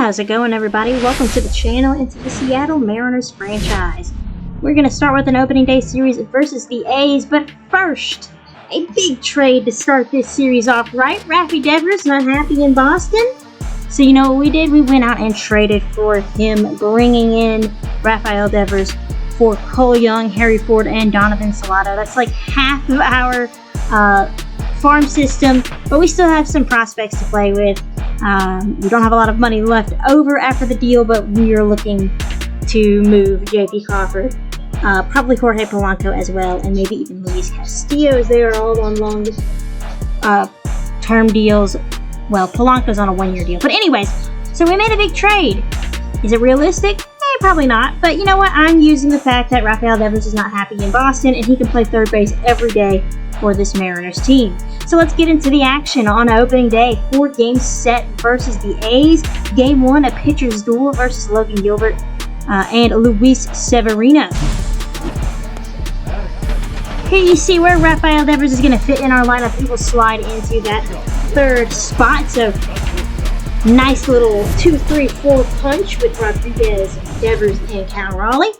How's it going, everybody? Welcome to the channel and to the Seattle Mariners franchise. We're going to start with an opening day series versus the A's, but first, a big trade to start this series off, right? Raffy Devers not happy in Boston? So you know what we did? We went out and traded for him, bringing in Rafael Devers for Cole Young, Harry Ford, and Donovan Solano. That's like half of our farm system, but we still have some prospects to play with. We don't have a lot of money left over after the deal, but we are looking to move J.P. Crawford, probably Jorge Polanco as well, and maybe even Luis Castillo, as they are all on long term deals. Well, Polanco's on a one-year deal. But anyways, so we made a big trade. Is it realistic? Probably not. But you know what? I'm using the fact that Rafael Devers is not happy in Boston, and he can play third base every day for this Mariners team. So let's get into the action on opening day. 4 games set versus the A's. Game 1, a pitcher's duel versus Logan Gilbert and Luis Severino. Here you see where Rafael Devers is going to fit in our lineup. He will slide into that third spot. So nice little 2-3-4 punch with Rodriguez, Devers, and Cal Raleigh.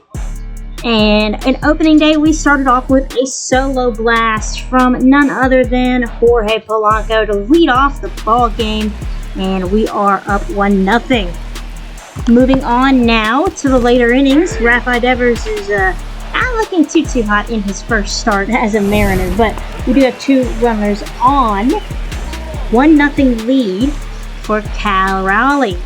And in opening day, we started off with a solo blast from none other than Jorge Polanco to lead off the ball game, and we are up 1-0. Moving on now to the later innings, Rafael Devers is not looking too hot in his first start as a Mariner, but we do have 2 runners on. 1-0 lead for Cal Raleigh.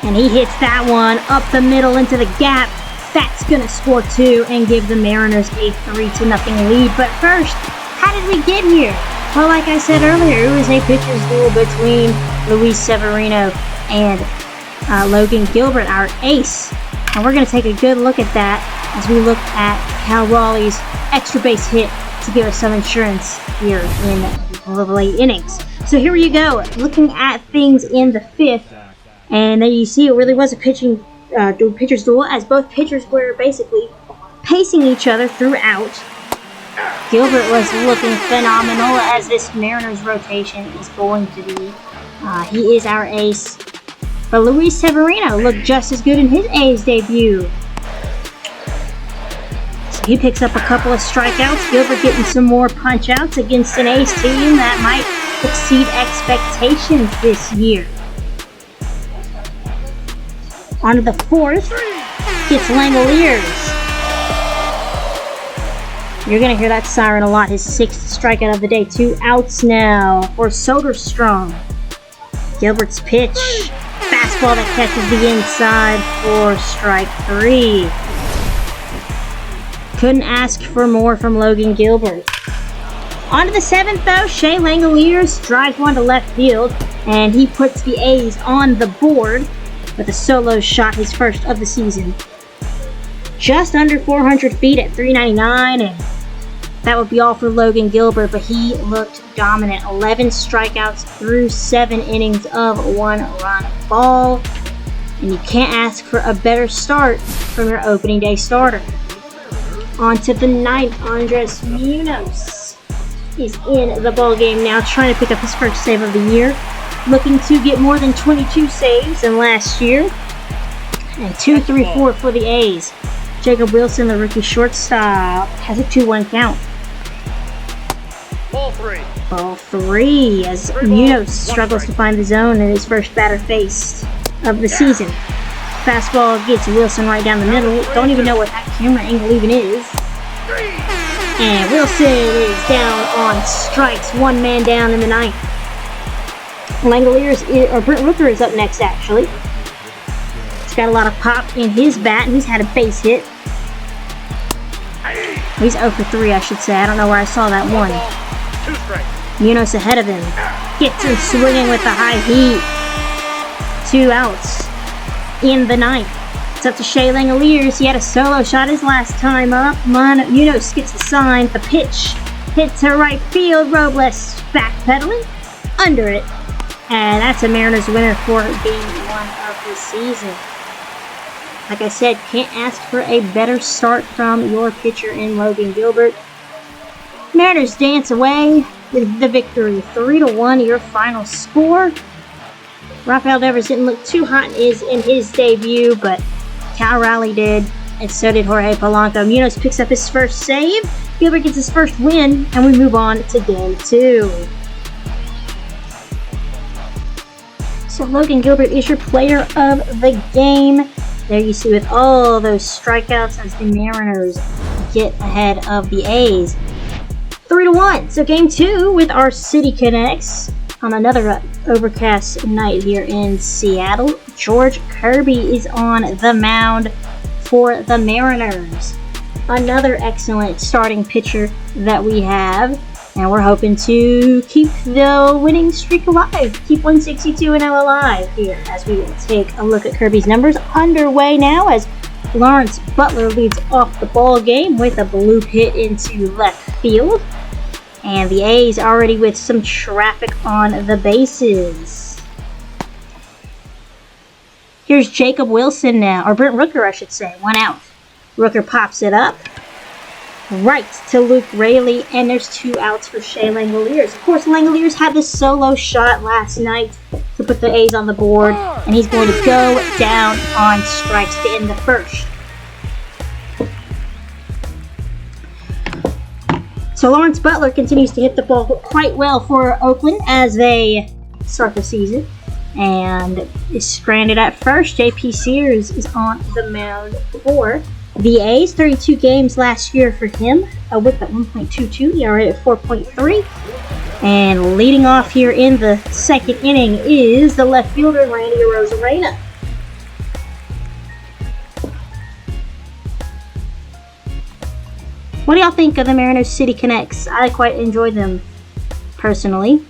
And he hits that one up the middle into the gap. That's going to score 2 and give the Mariners a 3-0 lead. But first, how did we get here? Well, like I said earlier, it was a pitcher's duel between Luis Severino and Logan Gilbert, our ace. And we're going to take a good look at that as we look at Cal Raleigh's extra base hit to give us some insurance here in the late innings. So here you go, looking at things in the 5th. And there you see it really was a pitcher's duel, as both pitchers were basically pacing each other throughout. Gilbert was looking phenomenal, as this Mariners rotation is going to be. He is our ace. But Luis Severino looked just as good in his A's debut. So he picks up a couple of strikeouts. Gilbert getting some more punch-outs against an A's team that might exceed expectations this year. On to the 4th, gets Langoliers. You're going to hear that siren a lot. His 6th strikeout of the day. 2 outs now for Soderstrom. Gilbert's pitch. Fastball that catches the inside for strike 3. Couldn't ask for more from Logan Gilbert. On to the 7th, though. Shea Langoliers drives one to left field, and he puts the A's on the board with a solo shot, his first of the season. Just under 400 feet at 399, and that would be all for Logan Gilbert, but he looked dominant. 11 strikeouts through 7 innings of 1-run ball, and you can't ask for a better start from your opening day starter. On to the 9th, Andres Munoz is in the ball game now, trying to pick up his first save of the year. Looking to get more than 22 saves than last year. And 2-3-4 for the A's. Jacob Wilson, the rookie shortstop, has a 2-1 count. Ball 3 as Munoz struggles to find the zone in his first batter faced of the season. Fastball gets Wilson right down the middle. Don't even know what that camera angle even is. And Wilson is down on strikes. 1 man down in the 9th. Langoliers, or Brent Rooker is up next, actually. He's got a lot of pop in his bat, and he's had a base hit. He's 0 for 3, I should say. I don't know where I saw that one. Munoz ahead of him. Gets him swinging with the high heat. 2 outs in the 9th. It's up to Shea Langoliers. He had a solo shot his last time up. Munoz gets the sign. The pitch hit to right field. Robles backpedaling under it. And that's a Mariners winner for game 1 of the season. Like I said, can't ask for a better start from your pitcher in Logan Gilbert. Mariners dance away with the victory. 3-1 your final score. Rafael Devers didn't look too hot in his debut, but Cal Raleigh did, and so did Jorge Polanco. Munoz picks up his first save. Gilbert gets his first win, and we move on to Game 2. So Logan Gilbert is your player of the game. There you see with all those strikeouts as the Mariners get ahead of the A's. 3-1. So Game 2 with our City Connects on another overcast night here in Seattle. George Kirby is on the mound for the Mariners. Another excellent starting pitcher that we have. And we're hoping to keep the winning streak alive. Keep 162-0 alive here as we take a look at Kirby's numbers. Underway now as Lawrence Butler leads off the ball game with a bloop hit into left field. And the A's already with some traffic on the bases. Here's Jacob Wilson now, or Brent Rooker I should say, 1 out. Rooker pops it up right to Luke Raley, and there's 2 outs for Shea Langoliers. Of course, Langoliers had this solo shot last night to put the A's on the board, and he's going to go down on strikes to end the first. So Lawrence Butler continues to hit the ball quite well for Oakland as they start the season, and is stranded at first. J.P. Sears is on the mound for the A's. 32 games last year for him, a whip at 1.22, ERA at 4.3. And leading off here in the second inning is the left fielder, Randy Arozarena. What do y'all think of the Mariners City Connects? I quite enjoy them, personally.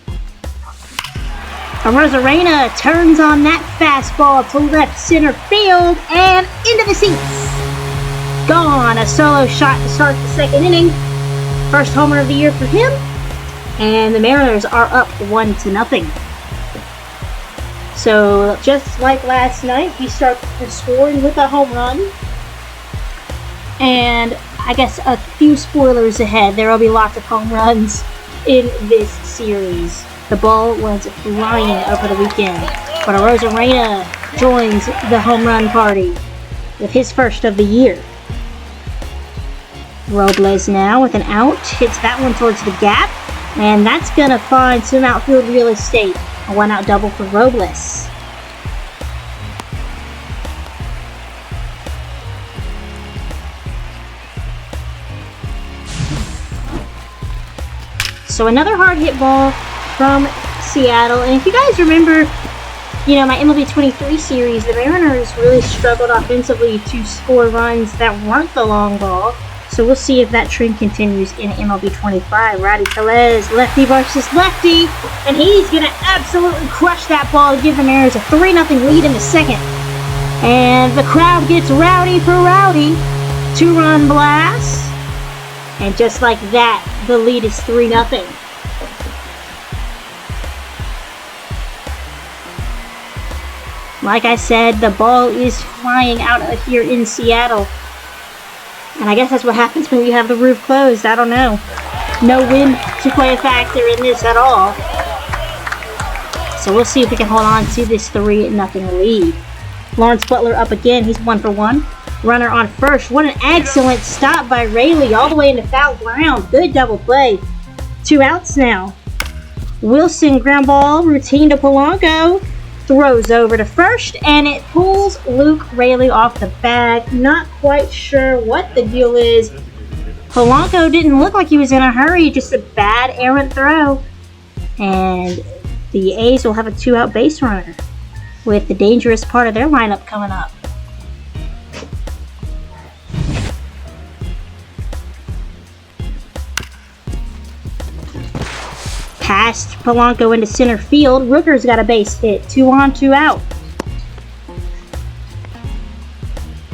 Arozarena turns on that fastball to left center field and into the seats. Gone. A solo shot to start the second inning. First homer of the year for him. And the Mariners are up 1-0. So just like last night, he starts scoring with a home run. And I guess a few spoilers ahead. There will be lots of home runs in this series. The ball was flying over the weekend. But Arozarena joins the home run party with his first of the year. Robles now with an out, hits that one towards the gap, and that's going to find some outfield real estate. A 1-out double for Robles. So another hard hit ball from Seattle, and if you guys remember, my MLB 23 series, the Mariners really struggled offensively to score runs that weren't the long ball. So we'll see if that trend continues in MLB 25. Rowdy Tellez, lefty versus lefty, and he's going to absolutely crush that ball to give the Mariners a 3-0 lead in the second. And the crowd gets rowdy for Rowdy. 2-run blast. And just like that, the lead is 3-0. Like I said, the ball is flying out of here in Seattle. And I guess that's what happens when you have the roof closed. I don't know. No wind to play a factor in this at all. So we'll see if we can hold on to this 3-0 lead. Lawrence Butler up again. He's 1 for 1. Runner on first. What an excellent stop by Raley all the way into foul ground. Good double play. 2 outs now. Wilson ground ball routine to Polanco. Throws over to first, and it pulls Luke Raley off the bag. Not quite sure what the deal is. Polanco didn't look like he was in a hurry, just a bad errant throw. And the A's will have a 2-out base runner with the dangerous part of their lineup coming up. Past Polanco into center field. Rooker's got a base hit. 2 on, 2 out.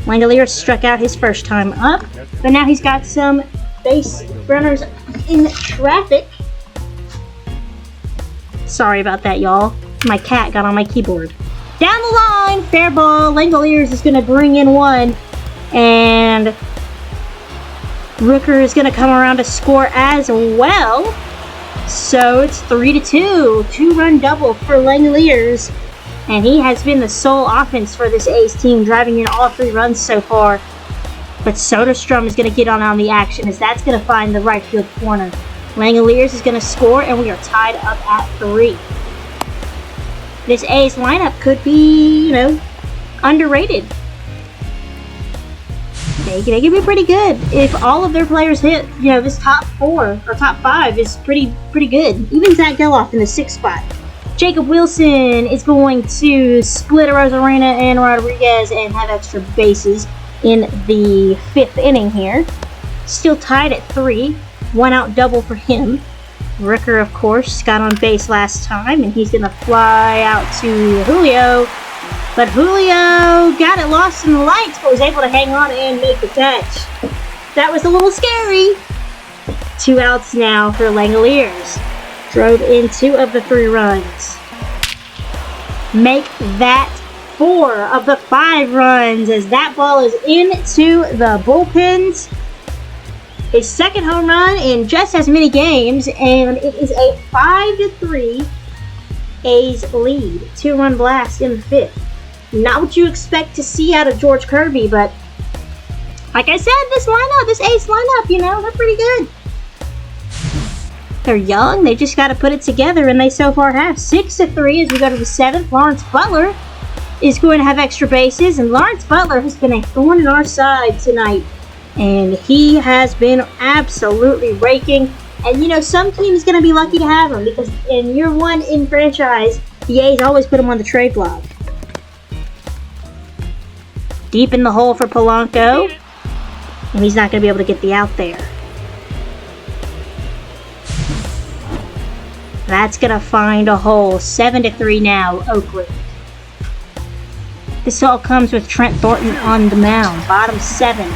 Langoliers struck out his first time up, but now he's got some base runners in traffic. Sorry about that, y'all. My cat got on my keyboard. Down the line, fair ball. Langoliers is going to bring in 1, and Rooker is going to come around to score as well. So it's 3-2. 2-run double for Langoliers. And he has been the sole offense for this A's team, driving in all 3 runs so far. But Soderstrom is going to get on the action as that's going to find the right field corner. Langoliers is going to score, and we are tied up at 3. This A's lineup could be, underrated. They could be pretty good if all of their players hit. This top 4 or top 5 is pretty good. Even Zach Geloff in the 6th spot. Jacob Wilson is going to split Rosarena and Rodriguez and have extra bases in the 5th inning here. Still tied at 3. 1 out double for him. Rooker, of course, got on base last time, and he's going to fly out to Julio. But Julio got it lost in the lights, but was able to hang on and make the catch. That was a little scary. 2 outs now for Langoliers. Drove in 2 of the 3 runs. Make that 4 of the 5 runs as that ball is into the bullpens. His 2nd home run in just as many games, and it is a 5-3 A's lead. 2-run blast in the 5th. Not what you expect to see out of George Kirby, but like I said, this A's lineup, they're pretty good. They're young, they just got to put it together, and they so far have. 6-3 as we go to the 7th. Lawrence Butler is going to have extra bases, and Lawrence Butler has been a thorn in our side tonight, and he has been absolutely raking. And some teams going to be lucky to have him, because in year 1 in franchise, the A's always put him on the trade block. Deep in the hole for Polanco, and he's not going to be able to get the out there. That's going to find a hole. 7-3 now, Oakland. This all comes with Trent Thornton on the mound. Bottom 7.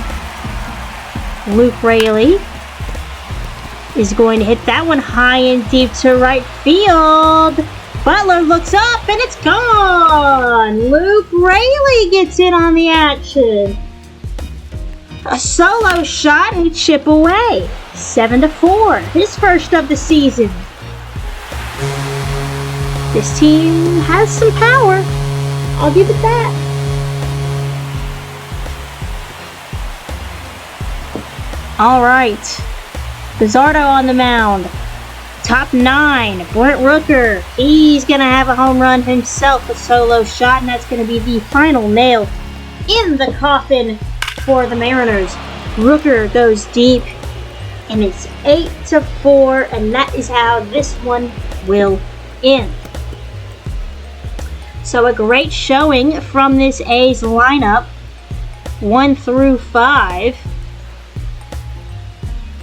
Luke Raley is going to hit that one high and deep to right field. Butler looks up and it's gone. Luke Raley gets in on the action. A solo shot and chip away. 7-4. His first of the season. This team has some power. I'll give it that. All right. Bizzardo on the mound. Top 9. Brent Rooker. He's going to have a home run himself. A solo shot. And that's going to be the final nail in the coffin for the Mariners. Rooker goes deep. And it's 8-4. And that is how this one will end. So a great showing from this A's lineup, 1 through 5.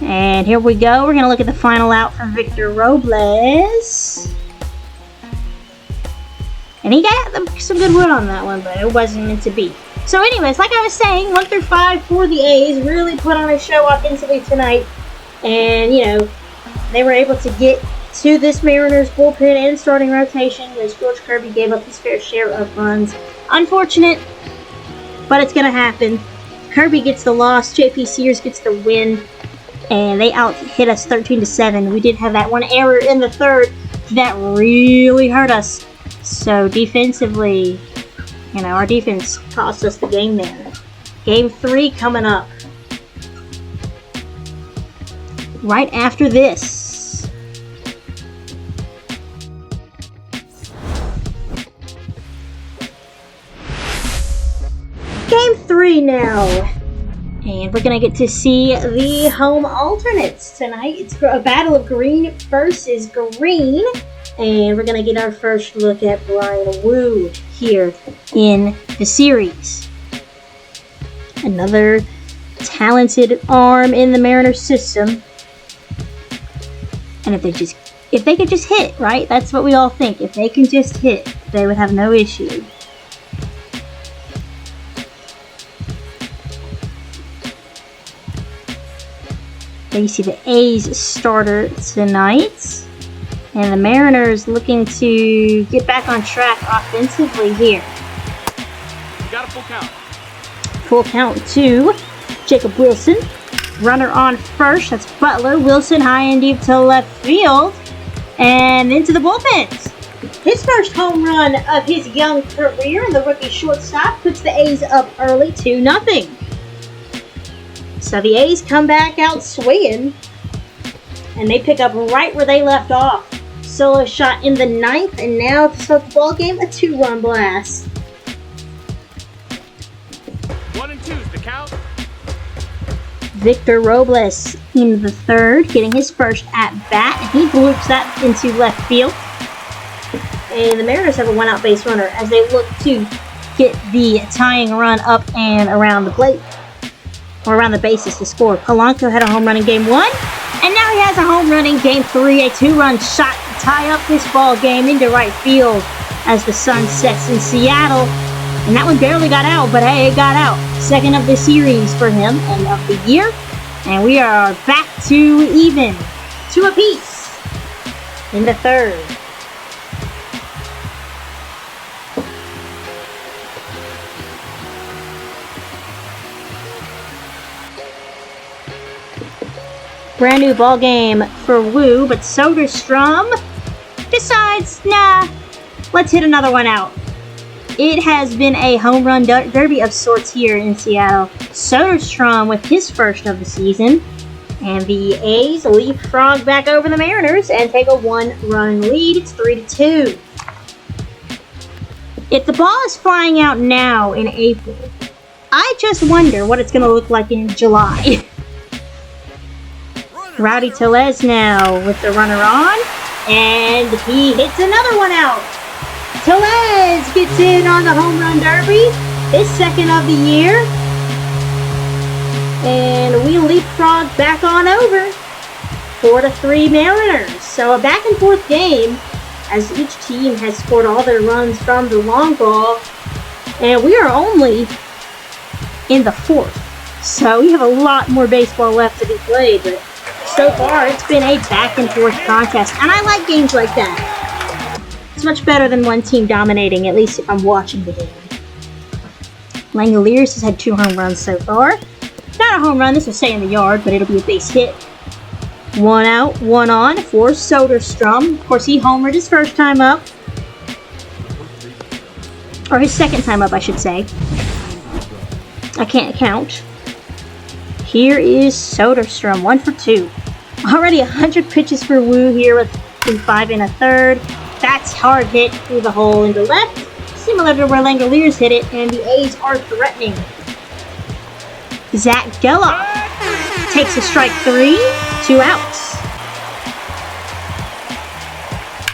And here we go. We're going to look at the final out from Victor Robles. And he got some good wood on that one, but it wasn't meant to be. So anyways, like I was saying, 1 through 5 for the A's really put on a show offensively tonight. And, they were able to get to this Mariners bullpen and starting rotation as George Kirby gave up his fair share of runs. Unfortunate, but it's going to happen. Kirby gets the loss, JP Sears gets the win, and they out-hit us 13-7. We did have that one error in the 3rd that really hurt us. So defensively, our defense cost us the game there. Game 3 coming up. Right after this. Game 3 now. And we're going to get to see the home alternates tonight. It's a battle of green versus green. And we're going to get our first look at Brian Wu here in the series. Another talented arm in the Mariners system. And if they could just hit, right? That's what we all think. If they can just hit, they would have no issue. There you see the A's starter tonight. And the Mariners looking to get back on track offensively here. You got a full count. Full count to Jacob Wilson. Runner on first. That's Butler. Wilson high and deep to left field. And into the bullpens. His first home run of his young career, and the rookie shortstop puts the A's up early 2-0. So the A's come back out swinging, and they pick up right where they left off. Solo shot in the 9th, and now to start the ball game, a 2-run blast. 1-2's the count. Victor Robles in the 3rd, getting his first at-bat, and he bloops that into left field. And the Mariners have a one-out base runner as they look to get the tying run up and around the plate, or around the bases to score. Polanco had a home run in Game 1, and now he has a home run in Game 3, a 2-run shot to tie up this ball game into right field as the sun sets in Seattle. And that one barely got out, but hey, it got out. Second of the series for him and of the year. And we are back to even. 2 apiece in the 3rd. Brand new ball game for Wu, but Soderstrom decides, nah, let's hit another one out. It has been a home run derby of sorts here in Seattle. Soderstrom with his first of the season. And the A's leapfrog back over the Mariners and take a 1-run lead. It's 3-2. If the ball is flying out now in April, I just wonder what it's going to look like in July. Rowdy Tellez now with the runner on. And he hits another one out. Tellez gets in on the home run derby, his second of the year. And we leapfrog back on over. 4-3 Mariners. So a back and forth game as each team has scored all their runs from the long ball. And we are only in the 4th. So we have a lot more baseball left to be played. But so far it's been a back and forth contest. And I like games like that. It's much better than one team dominating, at least if I'm watching the game. Langoliers has had 2 home runs so far. Not a home run, this will stay in the yard, but it'll be a base hit. 1 out, 1 on for Soderstrom. Of course, he homered his first time up. Or his second time up, I should say. I can't count. Here is Soderstrom, 1 for 2. Already 100 pitches for Wu here with 5 1/3. That's hard hit through the hole into left, similar to where Langoliers hit it, and the A's are threatening. Zach Geloff takes a strike 3, 2 outs.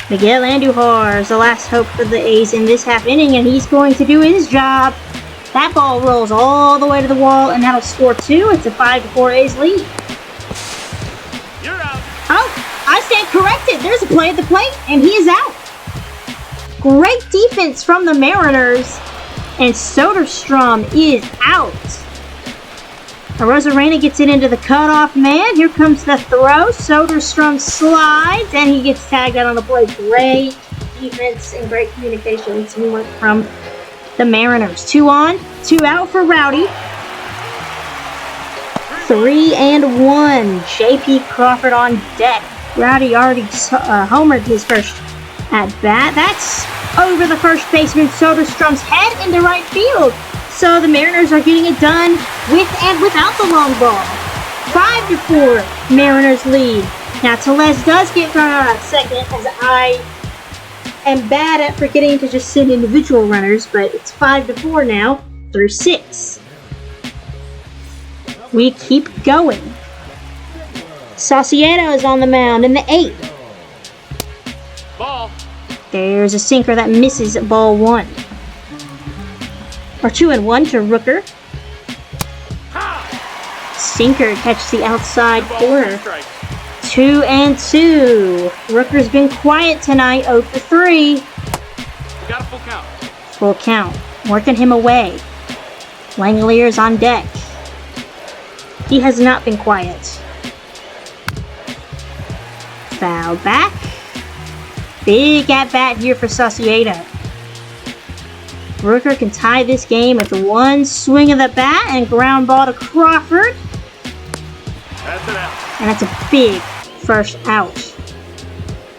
Miguel Andujar is the last hope for the A's in this half inning, and he's going to do his job. That ball rolls all the way to the wall, and that'll score 2. It's a 5-4 A's lead. You're out. Oh, I stand corrected. There's a play at the plate, and he is out. Great defense from the Mariners, and Soderstrom is out. Arozarena gets it into the cutoff man. Here comes the throw. Soderstrom slides, and he gets tagged out on the plate. Great defense and great communication and teamwork from the Mariners. 2 on, 2 out for Rowdy. 3-1. J.P. Crawford on deck. Rowdy already homered his first at-bat. That's over the first baseman Soderstrom's head into right field. So the Mariners are getting it done with and without the long ball. 5-4 Mariners lead. Now Tellez does get run out at second, as I am bad at forgetting to just send individual runners, but it's 5-4 now through 6. We keep going. Saucedo is on the mound in the 8th. Ball. There's a sinker that misses at ball 1. Or 2-1 to Rooker. Sinker catches the outside corner. 2-2. Rooker's been quiet tonight, 0 for 3. We got a full count. Full count. Working him away. Langoliers on deck. He has not been quiet. Foul back. Big at-bat here for Saucedo. Rooker can tie this game with one swing of the bat and ground ball to Crawford. That's it out. And that's a big first out.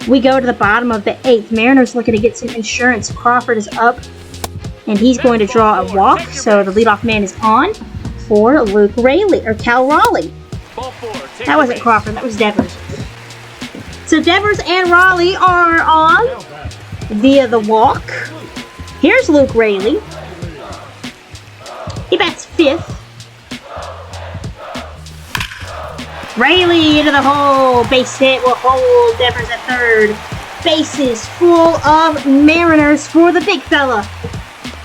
We go to the bottom of the 8th. Mariners looking to get some insurance. Crawford is up, and he's going to draw a walk. So the leadoff man is on for Luke Rayleigh, or Cal Raleigh. That wasn't Crawford, that was Devers. So Devers and Raleigh are on via the walk. Here's Luke Rayleigh. He bats 5th. Rayleigh into the hole. Base hit will hold Devers at 3rd. Bases full of Mariners for the big fella,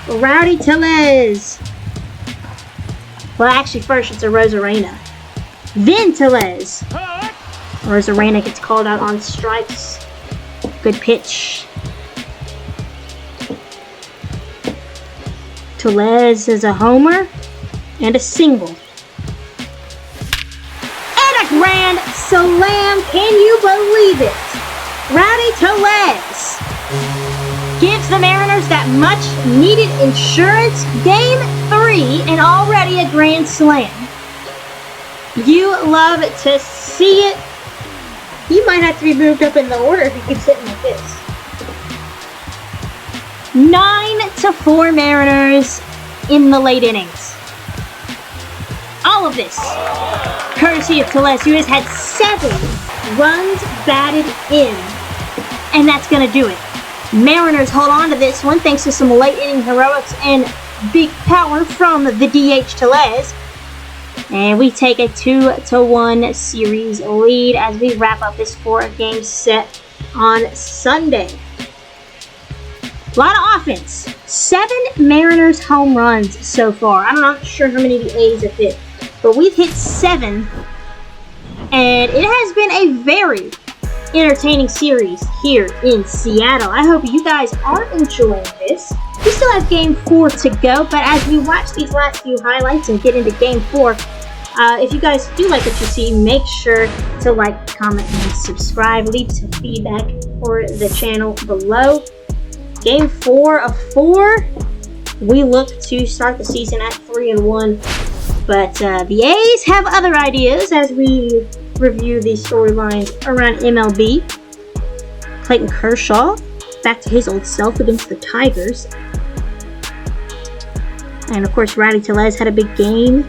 Rowdy Tellez. Well, actually, first it's a Rosarena. Then Tellez. Rosarena gets called out on strikes. Good pitch. Tellez is a homer and a single. Grand slam, can you believe it? Rowdy Tellez gives the Mariners that much needed insurance. Game 3 and already a grand slam. You love to see it. He might have to be moved up in the order if he keeps hitting like this. 9-4 Mariners in the late innings. All of this courtesy of Tellez, who has had 7 runs batted in. And that's going to do it. Mariners hold on to this one thanks to some late inning heroics and big power from the DH Tellez. And we take a 2-1 series lead as we wrap up this 4-game set on Sunday. A lot of offense. 7 Mariners home runs so far. I'm not sure how many the A's have hit, but we've hit 7, and it has been a very entertaining series here in Seattle. I hope you guys are enjoying this. We still have Game 4 to go, but as we watch these last few highlights and get into Game 4, if you guys do like what you see, make sure to like, comment, and subscribe. Leave some feedback for the channel below. Game 4 of 4. We look to start the season at 3-1. But the A's have other ideas as we review these storylines around MLB. Clayton Kershaw back to his old self against the Tigers. And of course, Rowdy Tellez had a big game.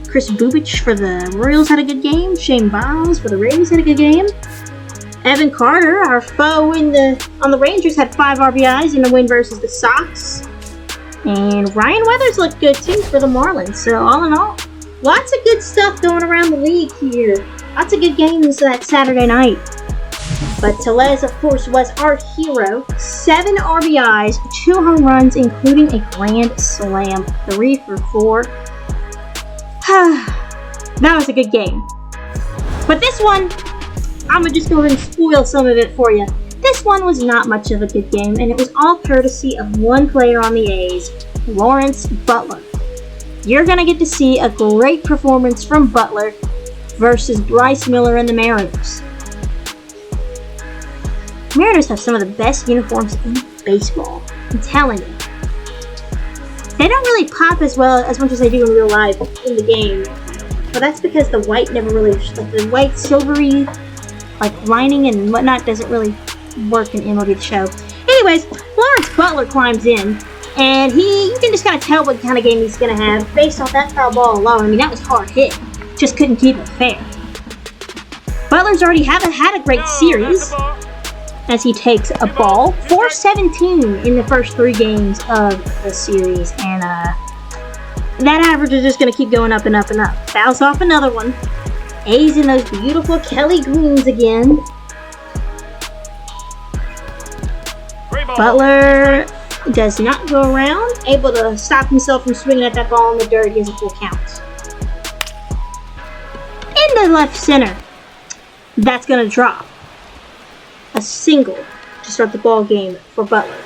Chris Bubich for the Royals had a good game. Shane Biles for the Rays had a good game. Evan Carter, our foe on the Rangers, had 5 RBIs in a win versus the Sox. And Ryan Weathers looked good too for the Marlins. So all in all, lots of good stuff going around the league here. Lots of good games that Saturday night. But Tellez, of course, was our hero. 7 RBIs, 2 home runs, including a grand slam. 3 for 4. That was a good game. But this one, I'm going to just go ahead and spoil some of it for you. This one was not much of a good game, and it was all courtesy of one player on the A's, Lawrence Butler. You're going to get to see a great performance from Butler versus Bryce Miller and the Mariners. Mariners have some of the best uniforms in baseball. I'm telling you. They don't really pop as much as they do in real life in the game. But that's because the white never really, like the white silvery, like lining and whatnot doesn't really work in MLB The Show. Anyways, Lawrence Butler climbs in, and you can just kind of tell what kind of game he's going to have based off that foul ball alone. I mean, that was hard hit. Just couldn't keep it fair. Butler's already had a great series as he takes a ball. 417 in the first 3 games of the series, and that average is just going to keep going up and up and up. Fouls off another one. A's in those beautiful Kelly greens again. Butler does not go around, able to stop himself from swinging at that ball in the dirt. He has a full count. In the left center, that's going to drop. A single to start the ball game for Butler.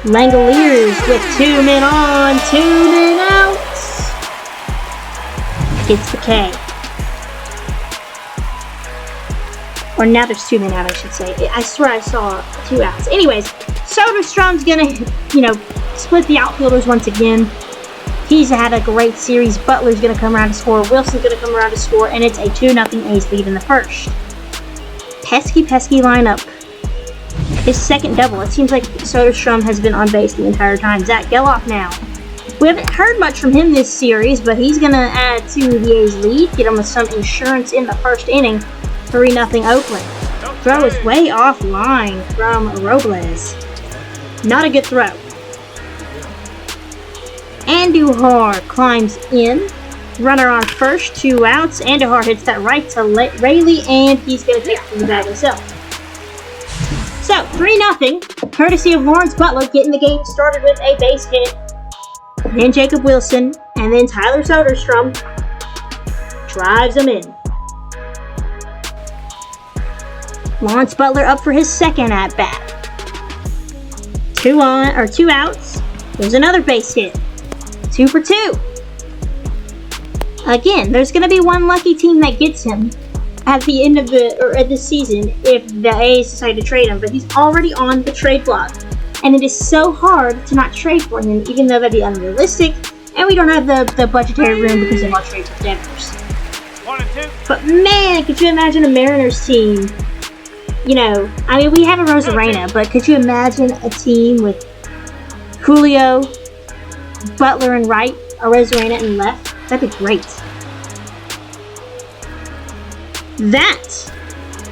Langoliers with 2 men on, 2 men out. Gets the K. Or now there's 2 men out, I should say. I swear I saw 2 outs. Anyways, Soderstrom's gonna, split the outfielders once again. He's had a great series. Butler's gonna come around to score. Wilson's gonna come around to score, and it's a 2-0 A's lead in the first. pesky lineup. His second double. It seems like Soderstrom has been on base the entire time. Zach Geloff now. We haven't heard much from him this series, but he's going to add to the A's lead, get him some insurance in the first inning. 3-0 Oakland. Throw is way offline from Robles. Not a good throw. Andujar climbs in. Runner on first, 2 outs. Andujar hits that right to Rayleigh, and he's going to take it to the bag himself. So, 3-0, courtesy of Lawrence Butler, getting the game started with a base hit. Then Jacob Wilson, and then Tyler Soderstrom drives him in. Lawrence Butler up for his second at-bat. 2 outs. There's another base hit. 2 for 2. Again, there's going to be one lucky team that gets him at the end of the season if the A's decide to trade him, but he's already on the trade block. And it is so hard to not trade for him, even though that'd be unrealistic, and we don't have the budgetary room because of our trade for Devers. 1 and 2. But man, could you imagine a Mariners team? You know, I mean, we have a Rosarena, but could you imagine a team with Julio, Butler in right, a Rosarena in left? That'd be great. That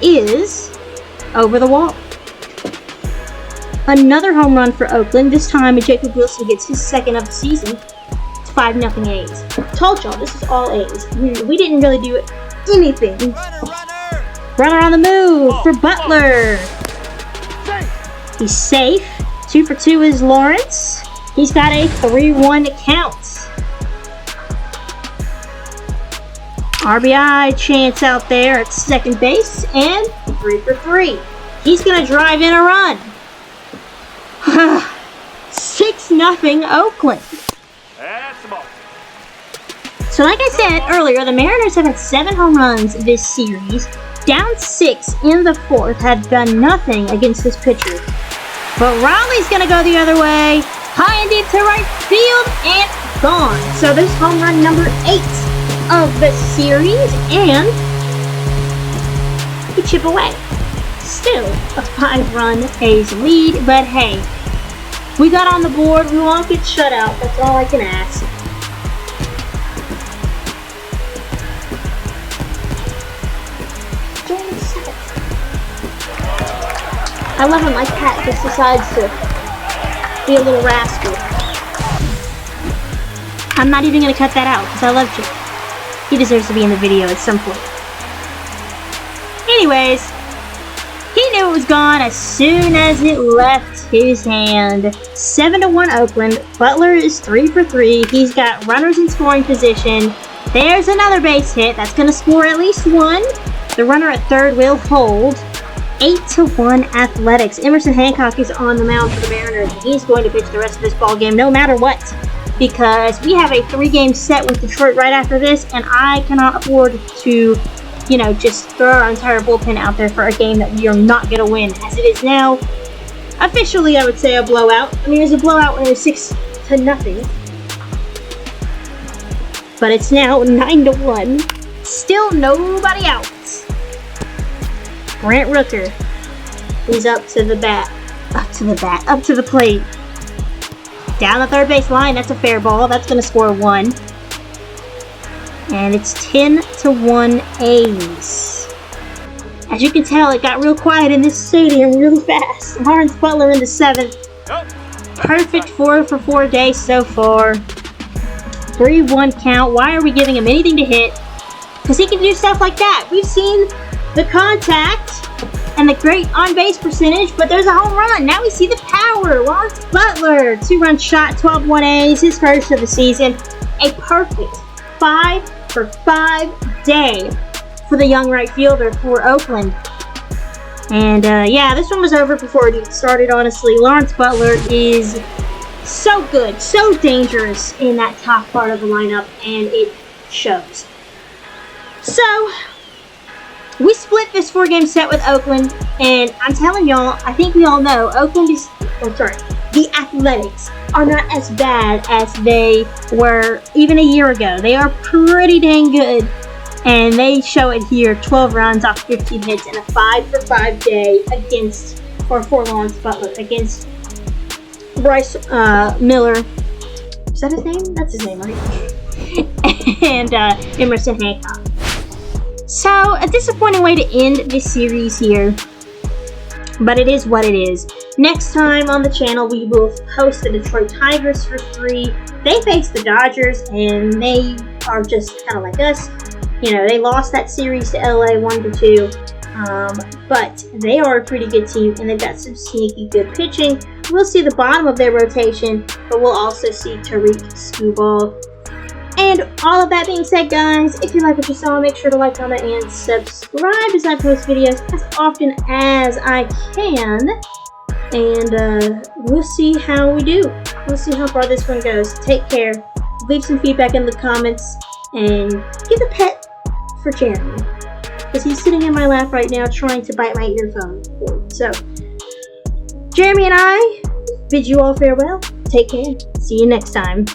is over the wall. Another home run for Oakland. This time, Jacob Wilson gets his second of the season. It's 5-0 A's. Told y'all, this is all A's. We didn't really do anything. Runner on the move for Butler. He's safe. 2 for 2 is Lawrence. He's got a 3-1 count. RBI chance out there at second base, and 3 for 3. He's going to drive in a run. 6-0 Oakland. That's the ball. So like I said earlier, the Mariners have had 7 home runs this series. Down 6 in the 4th, had done nothing against this pitcher. But Raleigh's going to go the other way. High and deep to right field, and gone. So this home run number 8 of the series, and we chip away. Still a 5-run A's lead, but hey, we got on the board. We won't get shut out. That's all I can ask. I love when my cat just decides to be a little rascal. I'm not even going to cut that out because I love Jake. He deserves to be in the video at some point. Anyways, he knew it was gone as soon as it left his hand. 7-1 Oakland. Butler is 3 for 3. He's got runners in scoring position. There's another base hit. That's going to score at least 1. The runner at third will hold. 8-1 Athletics. Emerson Hancock is on the mound for the Mariners. He's going to pitch the rest of this ball game no matter what, because we have a 3-game set with Detroit right after this, and I cannot afford to, just throw our entire bullpen out there for a game that we are not going to win. As it is now, officially, I would say a blowout. I mean, it was a blowout when it was 6-0, but it's now 9-1. Still nobody out. Grant Rooker is up to the plate. Down the third base line, that's a fair ball. That's going to score 1. And it's 10-1 A's. As you can tell, it got real quiet in this stadium really fast. Lawrence Butler in the 7th. Perfect 4 for 4 day so far. 3-1 count. Why are we giving him anything to hit? Because he can do stuff like that. We've seen the contact and the great on-base percentage, but there's a home run. Now we see the power. Lawrence Butler, 2-run shot, 12-1 A's, his first of the season. A perfect 5 for 5 day for the young right fielder for Oakland. And this one was over before it even started, honestly. Lawrence Butler is so good, so dangerous in that top part of the lineup, and it shows. So, we split this 4-game set with Oakland, and I'm telling y'all, I think we all know, the Athletics are not as bad as they were even a year ago. They are pretty dang good. And they show it here, 12 runs off 15 hits and a 5-for-5 day against, or for Lawrence Butler, against Bryce Miller. Is that his name? That's his name, right? And Emerson Hancock. So, a disappointing way to end this series here, but it is what it is. Next time on the channel, we will host the Detroit Tigers for 3. They face the Dodgers, and they are just kind of like us. You know, they lost that series to LA 1-2, but they are a pretty good team, and they've got some sneaky good pitching. We'll see the bottom of their rotation, but we'll also see Tariq Skubal. And all of that being said, guys, if you like what you saw, make sure to like, comment, and subscribe as I post videos as often as I can. And we'll see how we do. We'll see how far this one goes. Take care. Leave some feedback in the comments. And give a pet for Jeremy, because he's sitting in my lap right now trying to bite my earphone cord. So, Jeremy and I bid you all farewell. Take care. See you next time.